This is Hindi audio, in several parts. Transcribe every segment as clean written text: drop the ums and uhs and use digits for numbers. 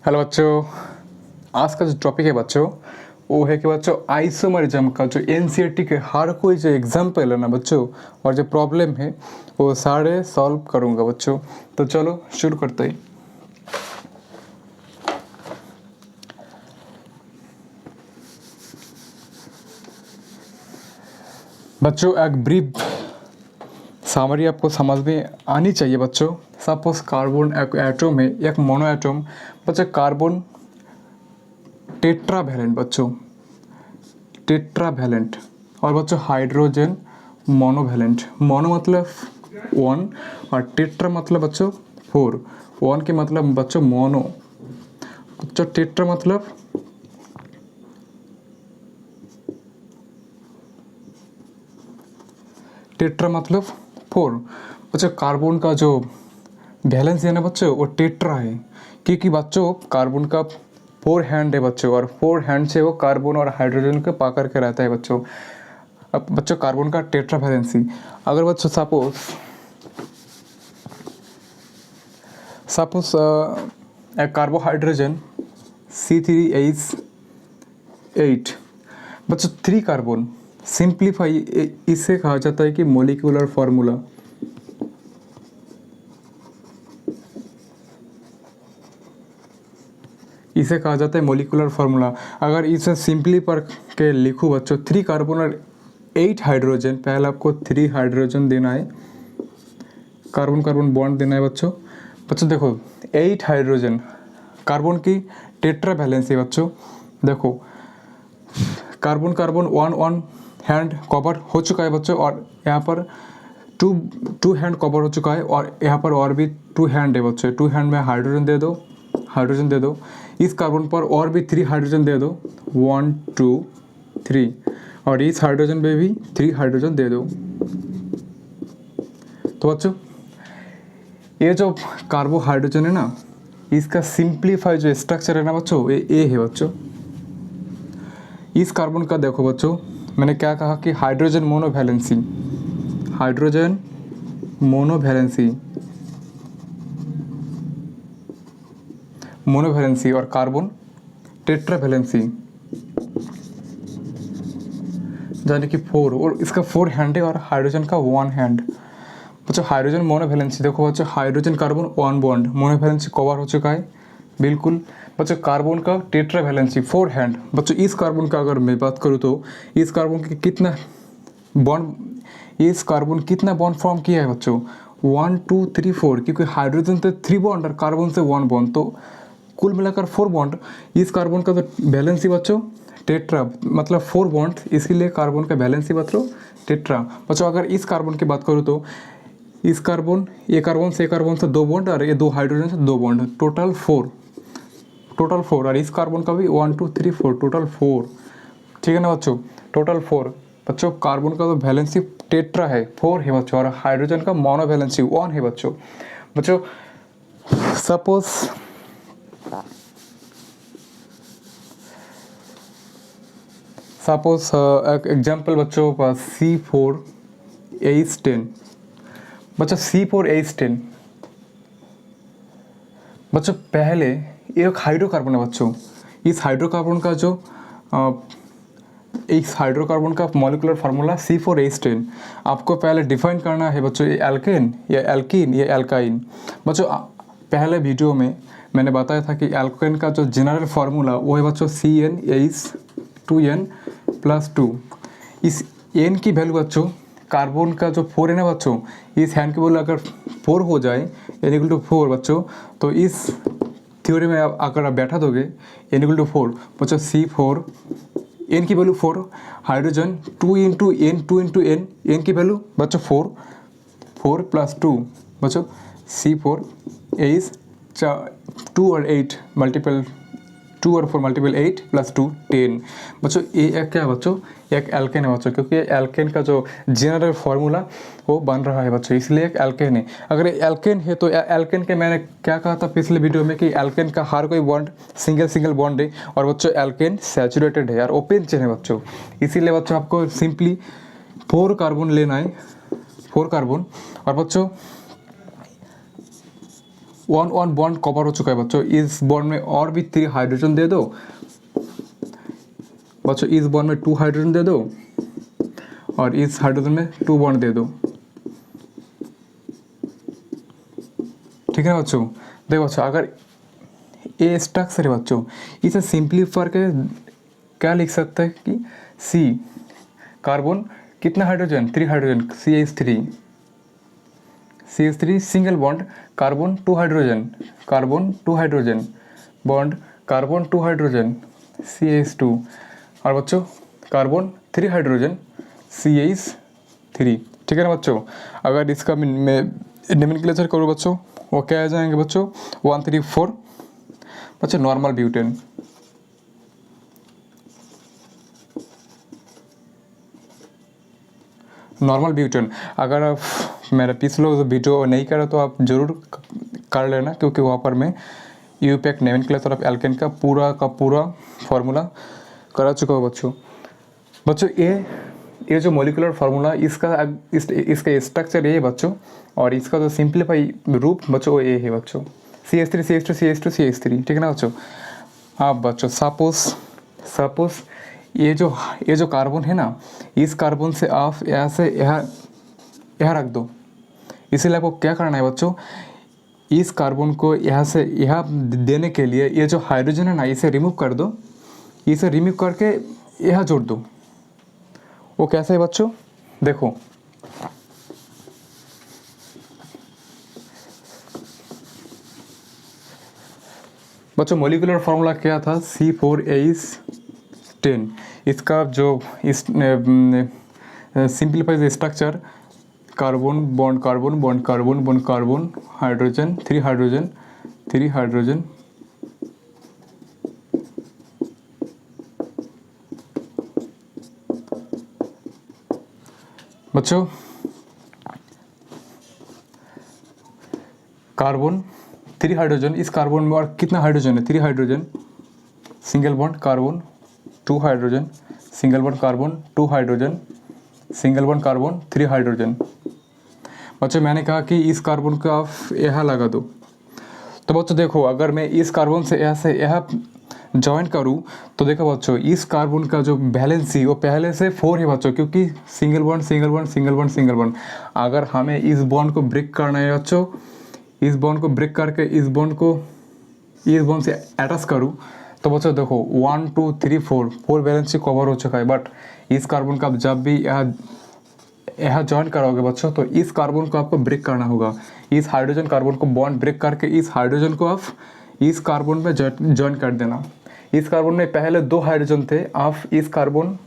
हेलो बच्चों। आज का जो टॉपिक है बच्चों वो है कि बच्चों आइसोमरिज्म का जो एनसीईआरटी के हर कोई जो एग्जाम्पल है ना बच्चों और जो प्रॉब्लम है वो सारे सॉल्व करूँगा बच्चों। तो चलो शुरू करते हैं। बच्चों एक ब्रीफ समरी आपको समझ में आनी चाहिए बच्चों। सपोज कार्बन एक एटम है, एक मोनो एटम। बच्चों कार्बन टेट्रावैलेंट बच्चों, टेट्रावैलेंट। और बच्चों हाइड्रोजन मोनोवैलेंट। मोनो मतलब वन और टेट्रा मतलब बच्चों फोर। वन के मतलब बच्चों मोनो, बच्चों टेट्रा मतलब फोर। बच्चों कार्बन का जो बैलेंस है ना बच्चों वो टेट्रा है, क्योंकि बच्चों कार्बन का फोर हैंड है बच्चों, और फोर हैंड से वो कार्बन और हाइड्रोजन को पकड़ के रहता है बच्चों। अब बच्चों कार्बन का टेट्रा वैलेंसी, अगर बच्चों सपोज a कार्बोहाइड्रोजन C3H8 बच्चों 3 कार्बन सिंप्लीफाई, इसे कहा जाता है कि मोलिकुलर फार्मूला। इसे कहा जाता है मोलिकुलर फार्मूला। अगर इसे सिंपली पर के लिखूँ बच्चों 3 कार्बन और 8 हाइड्रोजन, पहले आपको 3 हाइड्रोजन देना है, कार्बन कार्बन बॉन्ड देना है बच्चों। बच्चों देखो 8 हाइड्रोजन, कार्बन की टेट्रा वैलेंसी बच्चों। देखो carbon carbon one one hand cover हो चुका है बच्चों, और यहाँ पर टू हैंड कवर हो चुका है, और यहाँ पर और भी 2 हैंड है बच्चों। 2 हैंड में हाइड्रोजन दे दो। इस कार्बन पर और भी 3 हाइड्रोजन दे दो, 1 2 3, और इस हाइड्रोजन में भी 3 हाइड्रोजन दे दो। तो बच्चों ये जो कार्बोहाइड्रोजन है ना, इसका सिंप्लीफाई जो स्ट्रक्चर है ना बच्चों, ये ए है बच्चों। इस कार्बन का देखो बच्चों, मैंने क्या कहा कि हाइड्रोजन मोनोवैलेंसी, हाइड्रोजन मोनोवैलेंसी और कार्बन टेट्रावैलेंसी, यानी कि 4, और इसका 4 हैंड है और हाइड्रोजन का 1 हैंड। बच्चों हाइड्रोजन मोनोवैलेंसी देखो बच्चों, हाइड्रोजन कार्बन 1 बॉन्ड, मोनोवैलेंसी कवर हो चुका है बिल्कुल। बच्चों कार्बन का टेट्रावैलेंसी 4 हैंड। बच्चों इस कार्बन का अगर मैं बात करूँ तो इस कार्बन के कितना बॉन्ड, इस कार्बन कितना बॉन्ड फॉर्म किया है बच्चों, 1 2 3 4, क्योंकि हाइड्रोजन से 3 बॉन्ड और कार्बन से 1 बॉन्ड, तो कुल मिलाकर 4 बॉन्ड। इस कार्बन का तो वैलेंसी बच्चों टेट्रा मतलब 4 बॉन्ड, इसीलिए कार्बन का वैलेंसी बच्चों टेट्रा। बच्चों अगर इस कार्बन की बात करूँ तो इस कार्बन, ये कार्बन से 2 बॉन्ड, और ये 2 हाइड्रोजन से 2 बॉन्ड, टोटल 4, और इस कार्बन का भी 1 2 3 4, टोटल 4। ठीक है ना बच्चों, टोटल 4। बच्चों कार्बन का तो वैलेंसी टेट्रा है, 4 है बच्चों, और हाइड्रोजन का मोनो वैलेंसी 1 है बच्चों। बच्चों सपोज एक एग्जाम्पल बच्चों C4H10, बच्चों C4H10 बच्चों पहले एक हाइड्रोकार्बन है बच्चों। इस हाइड्रोकार्बन का जो इस हाइड्रोकार्बन का मॉलिक्यूलर फार्मूला C4H10 आपको पहले डिफाइन करना है बच्चों, ये एल्केन या एल्कीन या एल्काइन। बच्चों पहले वीडियो में मैंने बताया था कि एल्केन का जो जनरल फार्मूला वो है बच्चों CnH2n+2। इस n की वैल्यू बच्चों, कार्बन का जो 4 है ना बच्चों, इस हैंड की वैल्यू अगर 4 हो जाए n=4 बच्चों, तो इस थ्योरी में अगर आप बैठा दोगे n=4 बच्चों, C4 n की वैल्यू 4, हाइड्रोजन 2 × n, n की वैल्यू बच्चों 4 + 2 बच्चों C4H 2 और 8 मल्टीपल 2 और 4 मल्टीपल 8 + 2 10 बच्चों। ये एक क्या है बच्चों, एक एल्केन है बच्चों, क्योंकि एल्केन का जो जनरल फार्मूला वो बन रहा है बच्चों, इसलिए एक एल्केन है। अगर एल्केन है तो एल्केन के मैंने क्या कहा था पिछले वीडियो में कि एल्केन का हर कोई बॉन्ड सिंगल बॉन्ड है, और बच्चों एल्केन सैचुरेटेड है यार, ओपन चेन है बच्चों। इसीलिए बच्चों आपको सिंपली 4 कार्बन लेना है, 4 कार्बन, और बच्चों वन वन बॉन्ड कवर हो चुका है बच्चों, इस बॉन्ड में और भी 3 हाइड्रोजन दे दो बच्चों, इस बॉन्ड में 2 हाइड्रोजन दे दो और इस हाइड्रोजन में 2 बॉन्ड दे दो। ठीक है बच्चों। देखो बच्चों, अगर ये स्ट्रक्चर है बच्चों, इसे सिंप्लीफाई करके क्या लिख सकते हैं कि सी कार्बन कितना hydrogen, 3 hydrogen, CH3 single bond carbon 2 hydrogen, carbon 2 hydrogen bond carbon 2 hydrogen CH2 और बच्चों कार्बन 3 हाइड्रोजन CH3। ठीक है ना बच्चों। अगर इसका मैं नोमेनक्लेचर करूँ बच्चों, वो क्या आ जाएंगे बच्चों, 1 3 4 बच्चों नॉर्मल ब्यूटेन। नॉर्मल ब्यूटेन अगर आप मेरा पिछले वीडियो नहीं करा तो आप ज़रूर कर लेना, क्योंकि वहाँ पर मैं यूपैक नोमेनक्लेचर ऑफ एल्केन का पूरा फार्मूला करा चुका हूँ बच्चों। बच्चों ये जो मॉलिक्यूलर फार्मूला इसका स्ट्रक्चर ये है बच्चों, और इसका जो सिंप्लीफाई रूप बच्चों ये है बच्चों, CH3 CH2 CH2 CH3। ठीक है ना बच्चों। अब बच्चों सपोज ये जो कार्बन है ना, इस कार्बन से आप यहाँ रख दो। इसीलिए आपको क्या करना है बच्चों, इस कार्बन को यहाँ से यहाँ देने के लिए ये जो हाइड्रोजन है ना, इसे रिमूव कर दो, इसे रिमूव करके यहाँ जोड़ दो। वो कैसे है बच्चों, देखो बच्चों मॉलिक्यूलर फार्मूला क्या था, C4H10। इसका जो इस simplifies structure carbon bond carbon bond carbon bond carbon hydrogen 3 hydrogen 3 hydrogen बच्चों कार्बन 3 हाइड्रोजन, इस कार्बन में और कितना हाइड्रोजन है, 3 hydrogen, single bond carbon 2 hydrogen, single bond carbon 2 hydrogen, single bond carbon 3 hydrogen. बच्चों मैंने कहा कि इस कार्बन को आप यहाँ लगा दो। तो बच्चों देखो, अगर मैं इस कार्बन से यहाँ ज्वाइन करूँ तो देखो बच्चों, इस कार्बन का जो वैलेंसी वो पहले से 4 है बच्चों, क्योंकि single bond single bond single bond single bond. अगर हमें इस बॉन्ड को ब्रेक करना है बच्चों, इस बॉन्ड को ब्रेक करके इस बॉन्ड से अटैच करूँ तो बच्चों देखो 1 2 3 4 वैलेंसी कवर हो चुका है। बट इस कार्बन का जब भी यहाँ ज्वाइन कराओगे बच्चों, तो इस कार्बन को आपको ब्रेक करना होगा। इस हाइड्रोजन कार्बन को बॉन्ड ब्रेक करके इस हाइड्रोजन को आप इस कार्बन में ज्वाइन कर देना। इस कार्बन में पहले 2 हाइड्रोजन थे, आप इस कार्बन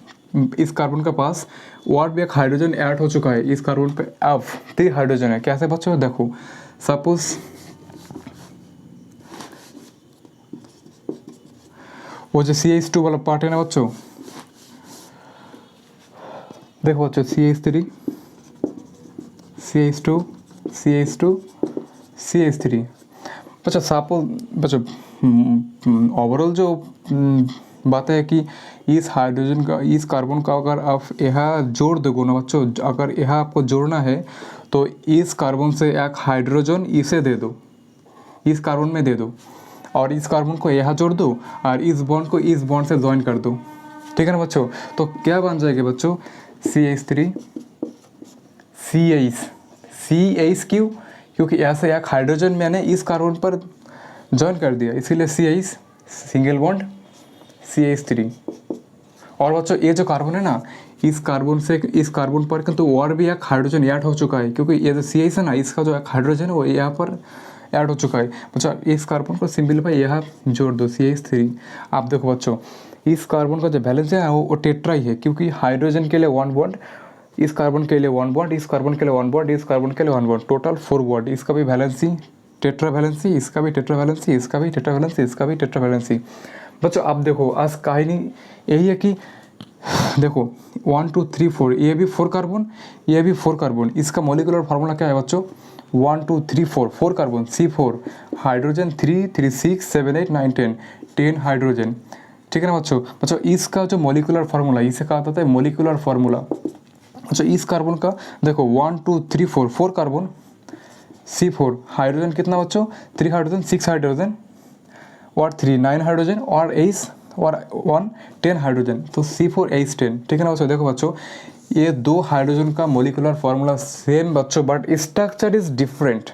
के पास और भी एक हाइड्रोजन ऐड हो चुका है। इस कार्बन पे अब 3 हाइड्रोजन है। कैसे बच्चों, देखो सपोज वो जो CH2 वाला पार्ट है ना बच्चों, देखो बच्चों CH3 CH2 CH2 CH3 बच्चों सपोज बच्चों ओवरऑल जो बात है कि इस हाइड्रोजन का इस कार्बन का अगर आप यहाँ जोड़ दोगे ना बच्चों, अगर यहाँ आपको जोड़ना है तो इस कार्बन से एक हाइड्रोजन इसे दे दो, इस कार्बन में दे दो, और इस कार्बन को यहाँ जोड़ दो और इस बॉन्ड को इस बॉन्ड से ज्वाइन कर दो। ठीक है ना बच्चों। तो क्या बन जाएगा बच्चों, CH3 CH क्यों, क्योंकि ऐसे एक हाइड्रोजन मैंने इस कार्बन पर ज्वाइन कर दिया, इसीलिए CH सिंगल बॉन्ड CH3। और बच्चों ये जो कार्बन है ना, इस कार्बन पर तो और भी एक हाइड्रोजन ऐड हो चुका है, क्योंकि ये जो CH है ना, इसका जो एक हाइड्रोजन है वो यहाँ पर ऐड हो चुका है। बच्चों इस कार्बन को सिंपलीफाई यहाँ जोड़ दो CH3। आप देखो बच्चों, इस कार्बन का जो बैलेंस है वो टेट्रा ही है, क्योंकि हाइड्रोजन के लिए 1 बॉन्ड, इस कार्बन के लिए 1 बॉन्ड, इस कार्बन के लिए 1 बॉन्ड, इस कार्बन के लिए 1 बॉन्ड, टोटल 4 बॉन्ड। इसका भी वैलेंसी टेट्रा वैलेंसी, इसका भी टेट्रा वैलेंसी, इसका भी टेट्रा वैलेंसी, इसका भी टेट्रा वैलेंसी। बच्चों आप देखो, आज कहानी यही है कि देखो 1 2 3 4, ये भी 4 कार्बन, ये भी 4 कार्बन। इसका मॉलिक्यूलर फार्मूला क्या है बच्चों, 1 2 3 4 कार्बन, C4 हाइड्रोजन 3 3 6 7 8 9 10 हाइड्रोजन। ठीक है ना बच्चों। बच्चों इसका जो मॉलिक्यूलर फार्मूला, इसे कहा जाता है मॉलिक्यूलर फार्मूला। अच्छा इस कार्बन का देखो 1 2 3 4 कार्बन, C4 हाइड्रोजन कितना बच्चों 3 हाइड्रोजन 6 हाइड्रोजन और 3 9 हाइड्रोजन और H और 1 10 हाइड्रोजन, तो C4H10। ठीक है ना बच्चों। देखो बच्चों ये दो हाइड्रोजन का मोलिकुलर फार्मूला सेम बच्चों, बट स्ट्रक्चर इज डिफरेंट।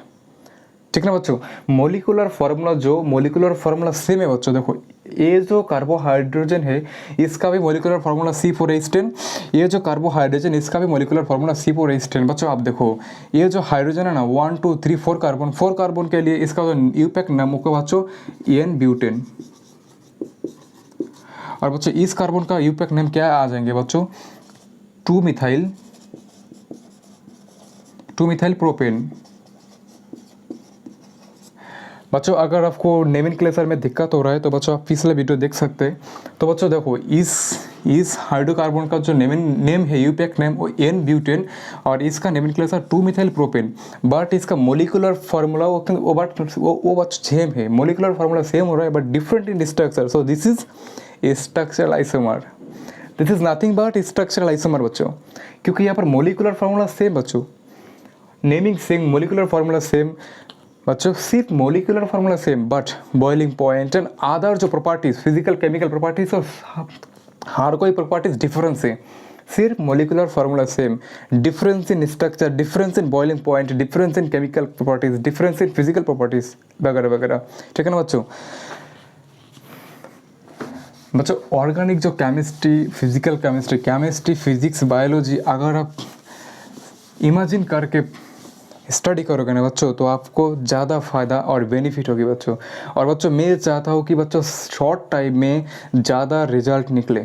ठीक है ना बच्चों। मोलिकुलर फार्मूला सेम है बच्चों। देखो ये जो कार्बोहाइड्रोजन है इसका भी मोलिकुलर फार्मूला C4H10, ये जो कार्बोहाइड्रोजन इसका भी मोलिकुलर फार्मूला C4H10। बच्चों आप देखो ये जो हाइड्रोजन है ना 1 2 3 4 कार्बन के लिए इसका जो यूपैक नाम होगा बच्चों N ब्यूटेन। और बच्चों इस कार्बन का यूपैक नेम क्या आ जाएंगे बच्चों 2 मिथाइल प्रोपेन। बच्चों अगर आपको नेमिनक्लेचर में दिक्कत हो रहा है तो बच्चों आप पिछले वीडियो देख सकते हैं। तो बच्चों देखो इस हाइड्रोकार्बन का जो नेम है यूपैक नेम वो N ब्यूटेन और इसका नेमिनक्लेचर 2 मिथाइल प्रोपेन, बट इसका मोलिकुलर फार्मूला वो बच्चों सेम है। मोलिकुलर फार्मूला सेम हो रहा है but different in structure. So this is structural isomer, this is nothing but structural isomer बच्चों, क्योंकि यहाँ पर मोलिकुलर फार्मूला सेम बच्चों, naming same, molecular formula same बच्चों, सिर्फ molecular formula same but boiling point and other जो प्रॉपर्टीज फिजिकल केमिकल प्रॉपर्टीज और हर कोई प्रॉपर्टीज डिफरेंस है। सिर्फ molecular formula same, difference in structure, difference in boiling point, difference in chemical properties, difference in physical properties वगैरह वगैरह। ठीक है ना बच्चों। बच्चों ऑर्गेनिक जो chemistry, physical chemistry physics biology अगर आप इमेजिन करके स्टडी करोगे ना बच्चों तो आपको ज़्यादा फ़ायदा और बेनिफिट होगी बच्चों। और बच्चों मैं चाहता हूँ कि बच्चों शॉर्ट टाइम में ज़्यादा रिजल्ट निकले।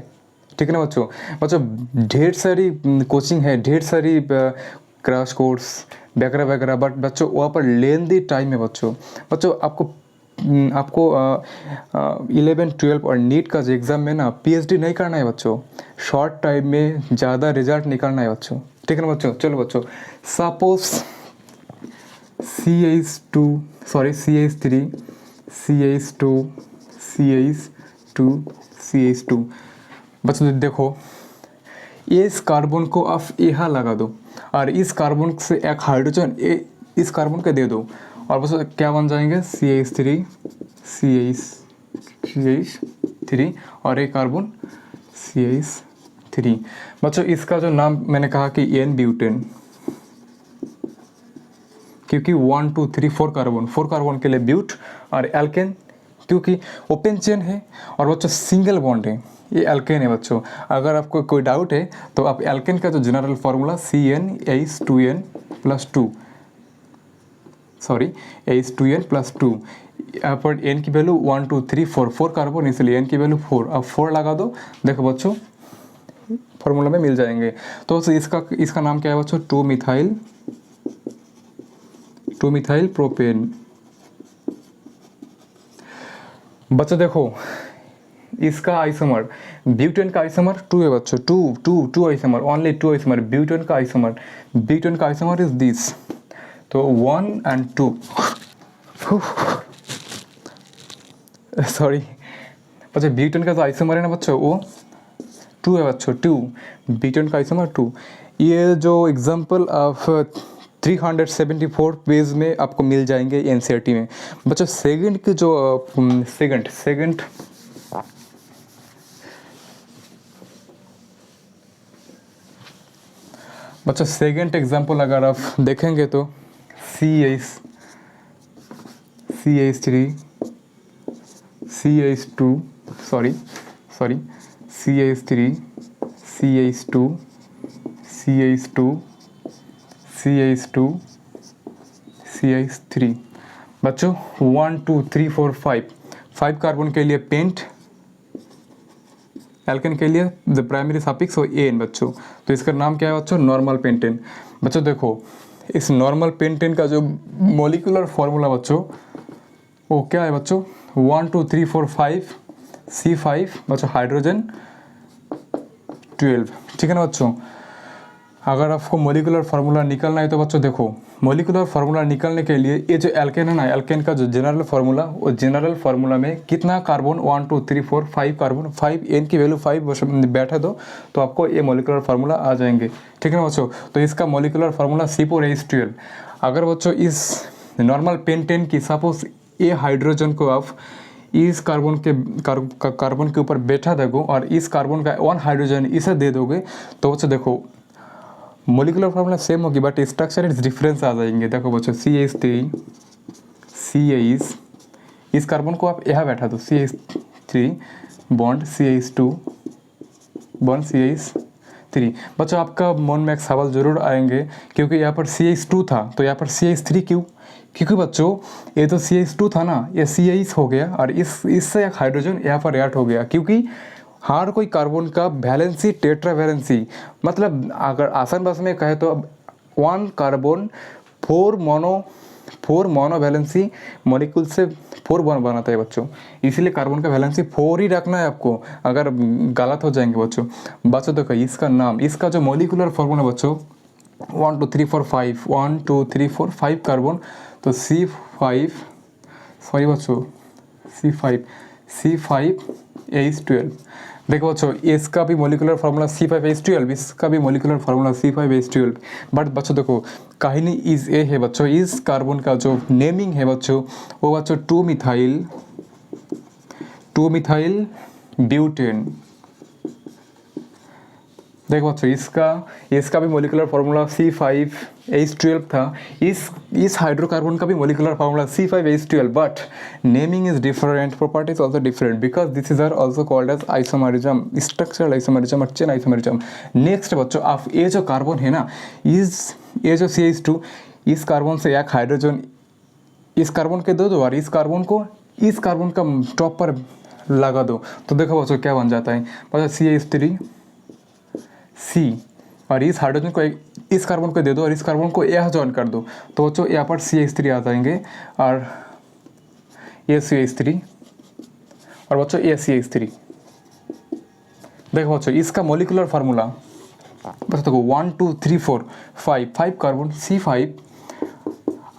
ठीक है ना बच्चों। बच्चों ढेर सारी कोचिंग है, ढेर सारी क्रैश कोर्स वगैरह वगैरह, बट बच्चों वहाँ पर लेंदी टाइम है बच्चों। आपको 11 12 और नीट का जो एग्ज़ाम में ना PhD नहीं करना है बच्चों, शॉर्ट टाइम में ज़्यादा रिजल्ट निकालना है बच्चों। ठीक है ना बच्चों। चलो बच्चों सपोज CH3 CH2 बच्चों देखो इस कार्बन को आप यहाँ लगा दो और इस कार्बन से एक हाइड्रोजन इस कार्बन को दे दो और बच्चों क्या बन जाएंगे CH3 और एक कार्बन CH3। बच्चों इसका जो नाम मैंने कहा कि N ब्यूटेन, क्योंकि 1 2 3 4 कार्बन के लिए ब्यूट और एल्केन क्योंकि ओपन चेन है और बच्चों सिंगल बॉन्ड है, ये एल्केन है बच्चों। अगर आपको कोई डाउट है तो आप एल्केन का जो जनरल फार्मूला CnH2n + 2 यहाँ पर n की वैल्यू 1 2 3 4 कार्बन इसलिए n की वैल्यू 4, अब 4 लगा दो। देखो बच्चों फार्मूला में मिल जाएंगे। तो इसका नाम क्या है बच्चों 2 मिथाइल प्रोपेन। बच्चों देखो इसका आइसोमर ब्यूटेन का आइसोमर 2 है बच्चों, 2 आइसोमर, ओनली 2 आइसोमर। ब्यूटेन का आइसोमर इज दिस, तो 1 and 2 सॉरी बच्चों ब्यूटेन का जो आइसोमर है ना बच्चों वो 2 है बच्चों, 2 ब्यूटेन का आइसोमर 2। ये जो एग्जांपल ऑफ 374 पेज में आपको मिल जाएंगे NCERT में। बच्चों सेकंड की जो सेकंड बच्चों सेकंड एग्जांपल अगर आप देखेंगे तो CH3 CH2 CH3 बच्चों 1 2 3 4 5 कार्बन के लिए पेंट, एल्केन के लिए द प्राइमरी सफिक्स और एन बच्चों। तो इसका नाम क्या है बच्चों नॉर्मल पेंटेन। बच्चों देखो इस नॉर्मल पेंटेन का जो मॉलिक्यूलर फार्मूला बच्चों वो क्या है बच्चों 1 2 3 4 5 C5 बच्चों हाइड्रोजन 12। ठीक है ना बच्चों। अगर आपको मोलिकुलर फार्मूला निकालना है तो बच्चों देखो मोलिकुलर फार्मूला निकालने के लिए ये जो एल्केन है ना, एल्केन का जो जनरल फार्मूला वो जनरल फार्मूला में कितना कार्बन 1 2 3 4 5 कार्बन 5 n की वैल्यू 5 बैठा दो तो आपको ये मोलिकुलर फार्मूला आ जाएंगे। ठीक है ना बच्चों। तो इसका मोलिकुलर फार्मूला C4H12। अगर बच्चों इस नॉर्मल पेंटेन की सपोज ये हाइड्रोजन को आप इस कार्बन के ऊपर बैठा दोगे और इस कार्बन का 1 हाइड्रोजन इसे दे दोगे तो बच्चों देखो मोलिकुलर फार्मूला सेम होगी बट स्ट्रक्चर इज डिफरेंस आ जाएंगे। देखो बच्चों CH3 इस कार्बन को आप यहाँ बैठा दो CH3 bond CH2 bond CH3। बच्चों आपका मन में एक सवाल जरूर आएंगे क्योंकि यहाँ पर CH2 था तो यहाँ पर CH3 क्यों? क्योंकि बच्चों ये तो CH2 था ना, ये CH हो गया और इससे एक हाइड्रोजन यहाँ पर ऐड हो गया क्योंकि हर कोई कार्बन का वैलेंसी टेट्रा वैलेंसी, मतलब अगर आसान भाषा में कहे तो 1 कार्बन 4 मोनो वैलेंसी मॉलिक्यूल से 4 बॉन्ड बनाता है बच्चों, इसीलिए कार्बन का वैलेंसी 4 ही रखना है आपको, अगर गलत हो जाएंगे बच्चों देखो इसका नाम, इसका जो मॉलिक्यूलर फॉर्मूला बच्चों 1 2 3 4 5 1 2 3 4 5 कार्बन तो C5 सॉरी बच्चों C5H12। देखो बच्चों इसका भी मोलिकुलर फार्मूला C5H12, इसका भी मोलिकुलर फार्मूला C5H12। बट बच्चों देखो कहानी इस ए है बच्चों, इस कार्बन का जो नेमिंग है बच्चों वो बच्चों 2 मिथाइल ब्यूटेन। देखो बच्चों इसका भी मोलिकुलर फार्मूला C5H12 था, इस हाइड्रोकार्बन का भी molecular formula C5H12 but naming is different, property is also different because this is are also called as isomerism, structural isomerism और चेन आइसोमरिज्म। नेक्स्ट बच्चों आप ये जो कार्बन है ना, ये जो CH2 इस कार्बन से एक हाइड्रोजन इस कार्बन के दो और इस कार्बन का टॉप पर लगा दो तो देखो बच्चों क्या बन जाता है बच्चों CH3 C और इस हाइड्रोजन को इस कार्बन को दे दो और इस कार्बन को यह जॉइन कर दो तो बच्चों यहाँ पर CH3 आ जाएंगे और ये CH3 और बच्चों ये CH3। देखो बच्चों इसका मोलिकुलर फार्मूला बच्चों देखो 1 2 3 4 5 कार्बन C5,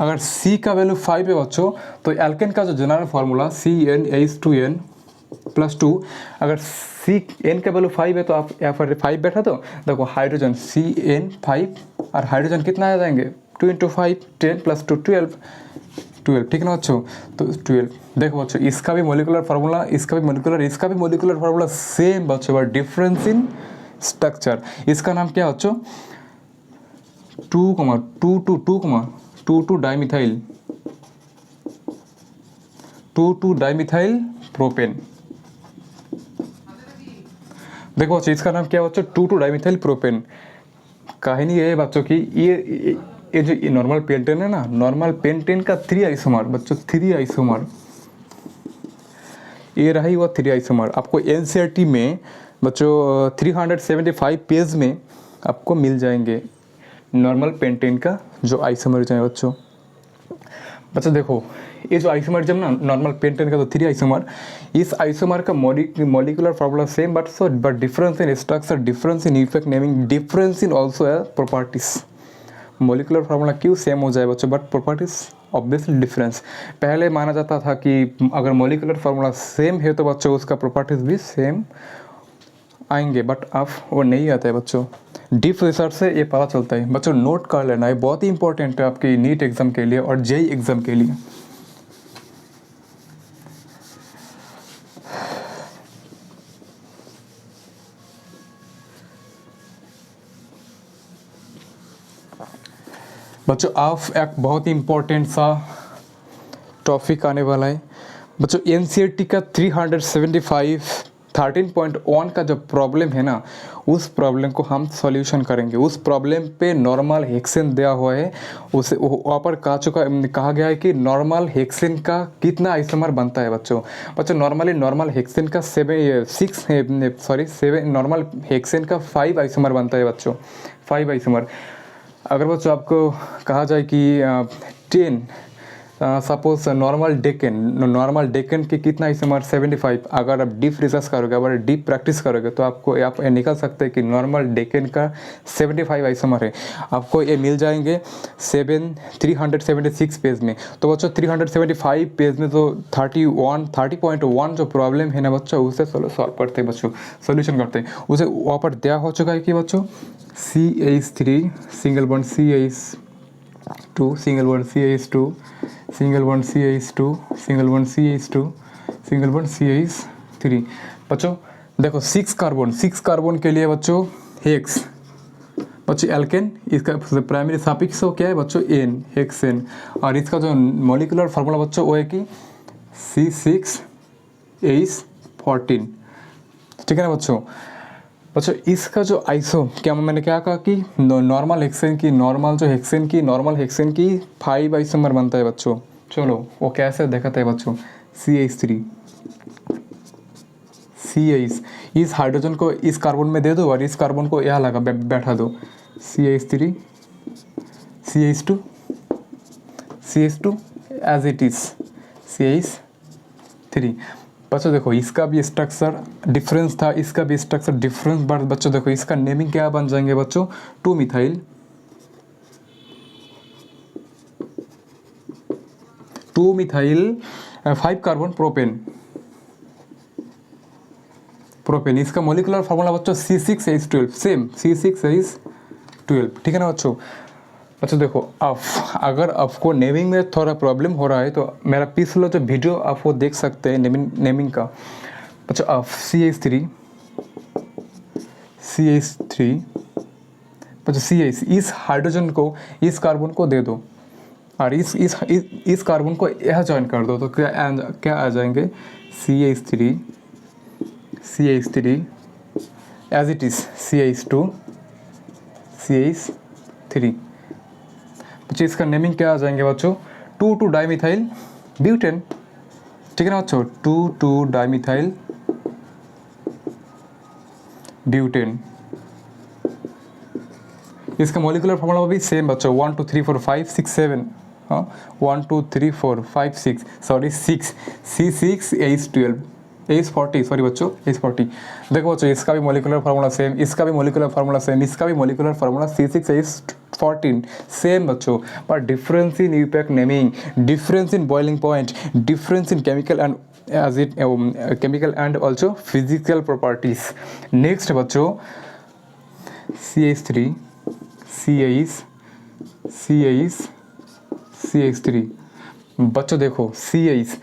अगर C का वैल्यू 5 है बच्चों तो एल्केन का जो जनरल फार्मूला CnH2n+2, अगर Cn का वैल्यू 5 है तो आप यहाँ पर 5 बैठा दो, देखो हाइड्रोजन Cn5 और हाइड्रोजन कितना आ जाएंगे 2 × 5 10 + 2 12, ठीक है ना बच्चों, तो 12। देखो बच्चों इसका भी मोलिकुलर फार्मूला इसका भी मोलिकुलर फार्मूला सेम बच्चों बट डिफरेंस इन स्ट्रक्चर। इसका नाम क्या बच्चों 2 डाइमिथाइल प्रोपेन। देखो बच्चों इसका नाम क्या है बच्चों 2 डाइमिथाइल प्रोपेन। कहानी ये है बच्चों की ये जो नॉर्मल पेंटेन है ना, नॉर्मल पेंटेन का 3 आइसोमर बच्चों 3 आइसोमर ये रहा ही वो 3 आइसोमर आपको NCERT में बच्चों 375 पेज में आपको मिल जाएंगे नॉर्मल पेंटेन का जो आइसोमरिज्म है बच्चों। देखो ये जो आइसोमरिज्म ना नॉर्मल पेंटेन का तो 3 आइसोमर, इस आइसोमर का molecular formula same but difference in structure, difference in effect naming, difference in also properties. Molecular formula क्यों सेम हो जाए बच्चों बट प्रॉपर्टीज ऑब्वियसली डिफरेंस। पहले माना जाता था कि अगर मोलिकुलर फार्मूला सेम है तो बच्चों उसका प्रॉपर्टीज भी सेम आएंगे बट अब वो नहीं आता है बच्चों। डीप रिसर्च से ये पता चलता है बच्चों, नोट कर लेना है, बहुत ही इंपॉर्टेंट है आपकी नीट एग्जाम के लिए और जेईई एग्जाम के लिए। बच्चों अब एक बहुत ही इम्पोर्टेंट सा टॉपिक आने वाला है बच्चों, NCERT का 13.1 का जो प्रॉब्लम है ना उस प्रॉब्लम को हम सॉल्यूशन करेंगे। उस प्रॉब्लम पे नॉर्मल हेक्सेन दिया हुआ है, उसे वहाँ पर कहा गया है कि नॉर्मल हेक्सेन का कितना आइसोमर बनता है बच्चों नॉर्मली नॉर्मल हेक्सेन का 7 नॉर्मल हेक्सेन का 5 आइसोमर बनता है बच्चों, 5 आइसोमर। अगर बच्चों आपको कहा जाए कि 10 सपोज नॉर्मल डेकन के कितना आइसोमर 75, अगर आप डीप रिसर्च करोगे, अगर डीप प्रैक्टिस करोगे तो आपको आप निकल सकते हैं कि नॉर्मल डेकन का 75 आइसोमर है, आपको ये मिल जाएंगे 376 पेज में। तो बच्चों 375 पेज में तो 30.1 जो प्रॉब्लम है ना बच्चों उसे सॉल्व करते हैं बच्चों, सोल्यूशन करते हैं। उसे वहाँ पर दिया हो चुका है कि बच्चों CH3 single bond CH 2 single bond CH2, single bond CH2, single bond CH2, single bond CH3। बच्चों देखो 6 कार्बन के लिए बच्चों हेक्स, बच्चों एल्केन, इसका प्राइमरी सफिक्स हो क्या है बच्चों एन, हेक्सेन। और इसका जो मॉलिक्यूलर फार्मूला बच्चों वो है कि C6H14। ठीक है ना बच्चों। बच्चों इसका जो आइसो क्या मैंने क्या कहा कि नॉर्मल हेक्सेन की, नॉर्मल हेक्सेन की 5 आइसोमर बनता है बच्चों। चलो वो कैसे दिखाते हैं बच्चों। CH3 CH, इस हाइड्रोजन को इस कार्बन में दे दो और इस कार्बन को यहाँ लगा बैठा दो। CH3 CH2 CH2 as it is CH3। बच्चों देखो इसका भी स्ट्रक्चर डिफरेंस था, इसका भी स्ट्रक्चर डिफरेंस, बट बच्चों देखो इसका नेमिंग क्या बन जाएंगे बच्चों, 2 मिथाइल 5 कार्बन प्रोपेन। इसका मोलिकुलर फार्मूला बच्चों C6H12, सेम C6H12। ठीक है ना बच्चों। अच्छा देखो अगर आपको नेमिंग में थोड़ा प्रॉब्लम हो रहा है तो मेरा पिछला जो वीडियो आप वो देख सकते हैं नेमिंग का। अच्छा CH3 अच्छा CH, इस हाइड्रोजन को इस कार्बन को दे दो और इस कार्बन को यह ज्वाइन कर दो तो क्या आ जाएंगे CH3 as it is CH2 CH3। बच्चों इसका नेमिंग क्या आ जाएंगे बच्चों, 2,2 डाइमिथाइल ब्यूटेन। ठीक है ना बच्चों, 2,2 डाइमिथाइल ब्यूटेन। इसका मॉलिक्यूलर फॉर्मूला भी सेम बच्चों, 1 2 3 4 5 6 7, हाँ 1 2 3 4 5 6 सॉरी 6 C6H12 H40 सॉरी बच्चों H40। देखो बच्चों इसका भी मॉलिक्यूलर फार्मूला सेम, इसका भी मॉलिक्यूलर फार्मूला सेम, इसका भी मॉलिक्यूलर फार्मूला C6H14 सेम बच्चों, पर difference in IUPAC naming, difference in boiling point, difference in chemical and also physical properties. Next बच्चों CH3 CH3। बच्चों देखो CH,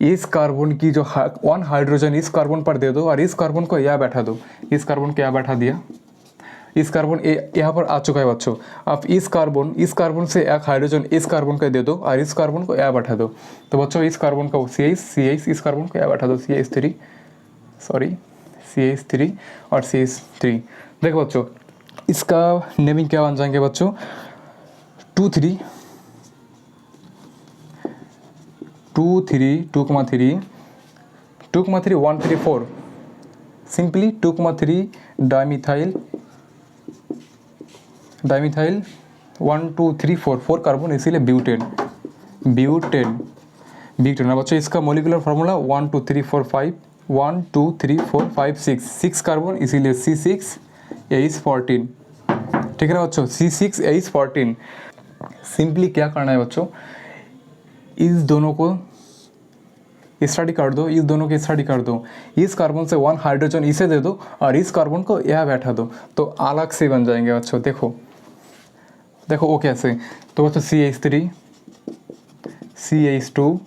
इस कार्बन की जो 1 हाइड्रोजन इस कार्बन पर दे दो और इस कार्बन को यहाँ बैठा दो, इस कार्बन को यहाँ बैठा दिया, इस कार्बन यहाँ पर आ चुका है बच्चों। अब इस कार्बन से एक हाइड्रोजन इस कार्बन को दे दो और इस कार्बन को यहाँ बैठा दो, तो बच्चों इस कार्बन को CH इस कार्बन को यहाँ बैठा दो CH3 और CH3। देखो बच्चों इसका नेमिंग क्या बन जाएंगे बच्चों, 2 3 1 3 4, सिंपली 2,3 डाइमिथाइल 1 2 3 4 कार्बन, इसीलिए ब्यूटेन। ना बच्चों इसका मॉलिक्यूलर फार्मूला 1 2 3 4 5 1 2 3 4 5 6 कार्बन, इसीलिए C6H14। ठीक है ना बच्चों, C6H14। सिंपली क्या करना है बच्चों, इस दोनों को स्टडी कर दो, इस दोनों की स्टडी कर दो, इस कार्बन से 1 हाइड्रोजन इसे दे दो और इस कार्बन को यहाँ बैठा दो, तो अलग से बन जाएंगे बच्चों। देखो वो कैसे, तो बच्चों CH3 CH2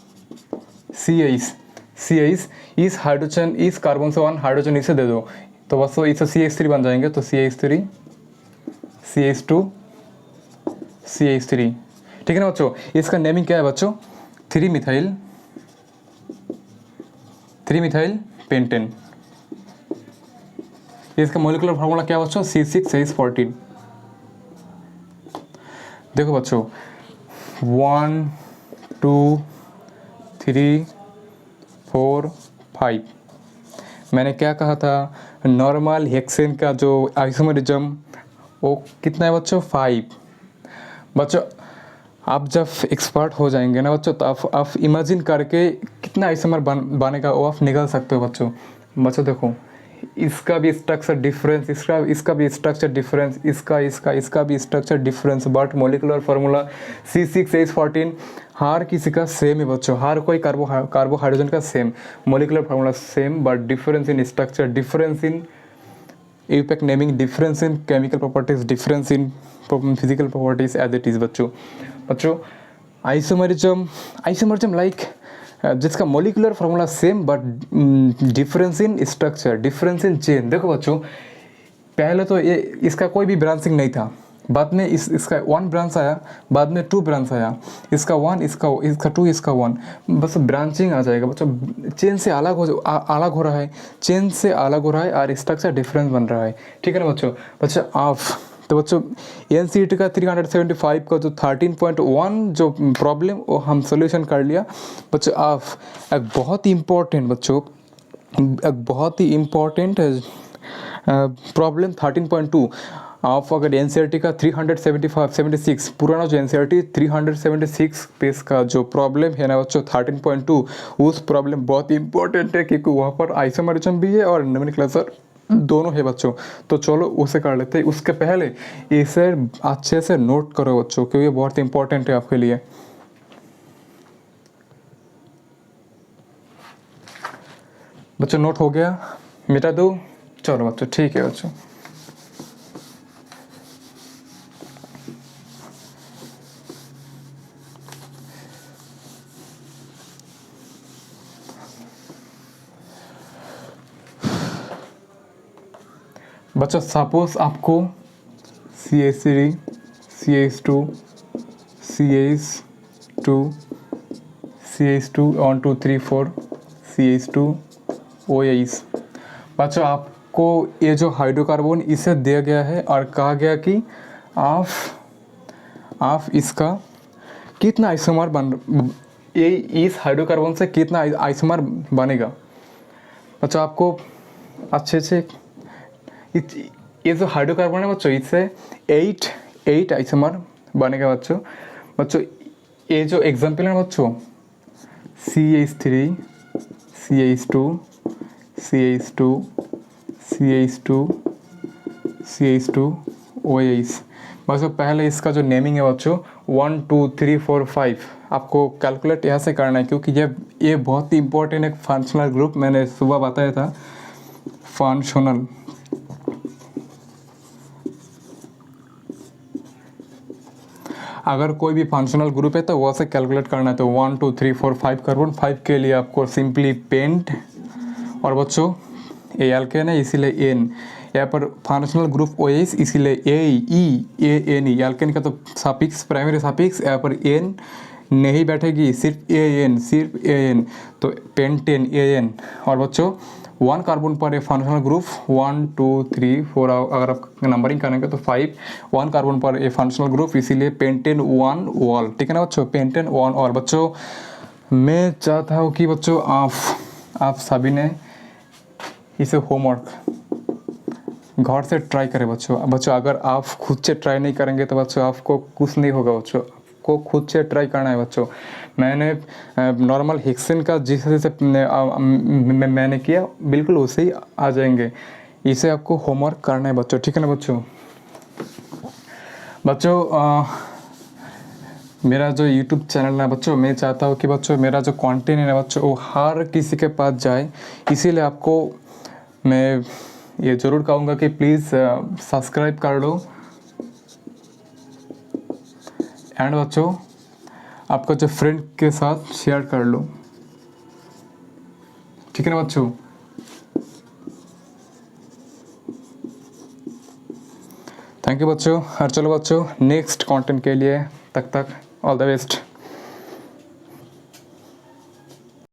CH, इस हाइड्रोजन इस कार्बन से 1 हाइड्रोजन इसे दे दो, तो बच्चों इसे CH3 बन जाएंगे, तो CH3 CH2 CH3। ठीक है ना बच्चों। इसका नेमिंग क्या है बच्चों, 3 मिथाइल पेंटेन। इसका मॉलिक्यूलर फार्मूला क्या है बच्चों, C6H14। देखो बच्चों 1 2 3 4 5, मैंने क्या कहा था, नॉर्मल हेक्सेन का जो आइसोमरिज्म वो कितना है बच्चों, 5। बच्चों आप जब एक्सपर्ट हो जाएंगे ना बच्चों, तो आप इमेजिन करके कितना आइसोमर बनेगा वो आप निकाल सकते हो बच्चों। देखो इसका भी स्ट्रक्चर डिफरेंस, इसका भी स्ट्रक्चर डिफरेंस, इसका भी structure difference, but molecular formula C6H14 हर किसी का सेम है बच्चों, हर कोई कार्बोहाइड्रोजन का same molecular formula same, but difference in structure, difference in AUPAC naming difference in chemical properties, difference in physical properties as it is. बच्चों आइसोमरिज्म लाइक जिसका molecular formula same but difference in structure, difference in chain. देखो बच्चों, पहले तो ये इसका कोई भी ब्रांचिंग नहीं था, बाद में इसका 1 ब्रांच आया, बाद में 2 ब्रांच आया, इसका 1, इसका 2, इसका 1, बस ब्रांचिंग आ जाएगा बच्चों। चेन से अलग हो रहा है, चेन से अलग हो रहा है और स्ट्रक्चर डिफरेंस बन रहा है, ठीक है ना बच्चों। ऑफ तो बच्चों NCERT का 375 का जो 13.1 जो प्रॉब्लम वो हम सोल्यूशन कर लिया बच्चों। ऑफ एक बहुत ही इम्पोर्टेंट बच्चों, एक बहुत ही इम्पोर्टेंट प्रॉब्लम 13.2 आप अगर NCERT का 376 पुराना जो NCERT 376 पेज का जो प्रॉब्लम है ना बच्चों 13.2, उस प्रॉब्लम बहुत इंपॉर्टेंट है क्योंकि वहाँ पर आइसोमरिज्म भी है और नोमेनक्लेचर दोनों है बच्चों। तो चलो उसे कर लेते हैं। उसके पहले इसे अच्छे से नोट करो बच्चों क्योंकि ये बहुत इंपॉर्टेंट है आपके लिए। बच्चों नोट हो गया, मिटा दो, चलो बच्चों ठीक है बच्चों। बच्चों सपोज आपको CH3, CH2, CH2, CH2 1 2 3 4 CH2 OH। बच्चों आपको ये जो हाइड्रोकार्बन इसे दिया गया है और कहा गया कि आप इसका कितना आइसोमर ये इस हाइड्रोकार्बन से कितना आइसोमर बनेगा। बच्चों आपको अच्छे से ये जो हाइड्रोकार्बन है बच्चों इससे 8 आइसोमर बनेगा बच्चों। ये जो एग्जाम्पल है बच्चों CH3, CH2, CH2, CH2, CH2 OH। बच्चों पहले इसका जो नेमिंग है बच्चों 1 2 3 4 5 आपको कैलकुलेट यहाँ से करना है क्योंकि ये बहुत ही इंपॉर्टेंट एक फंक्शनल ग्रुप मैंने सुबह बताया था। फंक्शनल अगर कोई भी फंक्शनल ग्रुप है तो वो से कैलकुलेट करना है। तो 1 2 3 4 5 कार्बन, 5 के लिए आपको सिंपली पेंट और बच्चों ए एल्केन है इसीलिए एन, यहाँ पर फंक्शनल ग्रुप OH इसीलिए AEANE एल्केन का तो सफिक्स प्राइमरी सफिक्स, यहाँ पर एन नहीं बैठेगी, सिर्फ AN तो पेंटेन AN। और बच्चों 1 कार्बन पर ए फंक्शनल ग्रुप 1 2 3 4 अगर आप नंबरिंग करेंगे तो 5 1 कार्बन पर ए फंक्शनल ग्रुप इसीलिए पेंटेन 1 ऑल, ठीक है ना बच्चों, पेंटेन 1 ऑल। बच्चों मैं चाहता हूँ कि बच्चों आप सभी ने इसे होमवर्क घर से ट्राई करें बच्चों। अगर आप खुद से ट्राई नहीं करेंगे तो बच्चों आपको कुछ नहीं होगा बच्चों, को खुद से ट्राई करना है बच्चों। मैंने नॉर्मल हेक्सेन का जैसे मैंने किया बिल्कुल उसे ही आ जाएंगे। इसे आपको होमवर्क करना है बच्चों, ठीक है ना बच्चों। मेरा जो YouTube चैनल है बच्चों, मैं चाहता हूँ कि बच्चों मेरा जो कंटेंट है बच्चों वो हर किसी के पास जाए, इसीलिए आपको मैं ये ज़रूर कहूँगा कि प्लीज़ सब्सक्राइब कर लो एंड बच्चों आपका जो फ्रेंड के साथ शेयर कर लो, ठीक है ना बच्चों। थैंक यू बच्चों। और चलो बच्चों नेक्स्ट कंटेंट के लिए तक ऑल द बेस्ट।